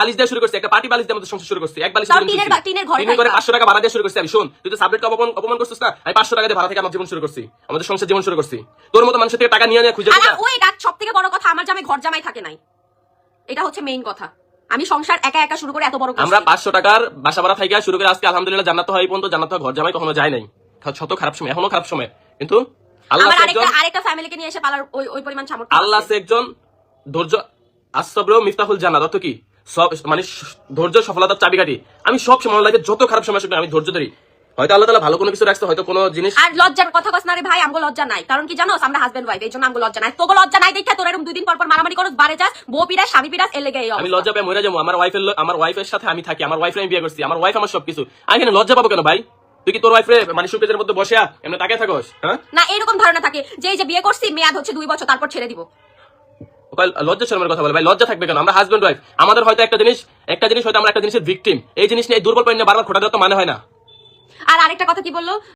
বালিশ দিয়ে শুরু করছি, একটা পার্টি বালিশ দিয়ে আমাদের সংসার শুরু করছি, এক বালিশ তাও টিনের ঘরে করে 500 টাকা ভাড়া দিয়ে শুরু করছি আমি। শুন, তুই তো সাবলেটকে অপমান করছিস না, আমি 500 টাকা দিয়ে ভাড়া থেকে আমার জীবন শুরু করছি, আমাদের সংসার জীবন শুরু করছি। তোর মতো মানুষের থেকে টাকা নিয়ে নিয়ে খুঁজে আর ওই সবথেকে বড় কথা, আমার জামাই ঘর জামাই থাকে নাই, এটা হচ্ছে মেইন কথা। আমি সংসার একা একা শুরু করে এত বড় করছি। আমরা 500 টাকার বাসা ভাড়া থেকে শুরু করে আজকে আলহামদুলিল্লাহ জান্নাত হয় পর্যন্ত, জান্নাত হয় ঘর জামাই কখনো যায় নাই। শত খারাপ সময়, এখনো খারাপ সময়, কিন্তু আল্লাহ আরেকটা ফ্যামিলিকে নিয়ে এসে পালার ওই পরিমাণ সামর্থ্য আল্লাহ আছে একজন। ধৈর্য আসসাবর মিফতাহুল জান্নাত, অর্থ কি? সব মানে ধৈর্য সফলতার চাবিকাঠি। আমি সব সময় লাইফে যত খারাপ সময় আসবে আমি ধৈর্য ধরি। হয়তো আল্লাহ তাআলা ভালো কোনো কিছু রাখছে, হয়তো কোনো জিনিস। আর লজ্জার কথা কস না রে ভাই, আমগো লজ্জা নাই। কারণ কি জানোস, আমরা হাজবেন্ড ওয়াইফ, এইজন্য আমগো লজ্জা নাই। তোগো লজ্জা নাই দেখা তোর এরকম 2 দিন পর পর মারামারি করস, বারে যাস, বউ পিরাস, স্বামী পিরাস, এর লেগে এই আমি অবস্থা। লজ্জা পেয়ে মরে যাবো। আমার ওয়াইফের সাথে আমি থাকি, আমার ওয়াইফ আমি বিয়ে করছি, আমার ওয়াইফ আমার সবকিছু। আমি এখানে লজ্জা পাবো কেন ভাই? তুই কি তোর ওয়াইফরে মানে সুকেজের মধ্যে বসে এমনি তাকিয়ে থাকোস? হ্যাঁ না, এরকম ধারণা থাকে যে এই যে বিয়ে করছি মেয়াদ হচ্ছে 2 বছর, তারপর ছেড়ে দিব। লজ্জা শরমের কথা বলে ভাই, লজ্জা থাকবে কেন? আমরা হাজবেন্ড ওয়াইফ, আমাদের হয়তো একটা জিনিস হয়তো আমরা একটা জিনিসের ভিকটিম, এই জিনিস নিয়ে দুর্বল পয়েন্ট নিয়ে বারবার খোটা দেওয়া তো মানে হয় না। আর আরেকটা কথা কি বললো,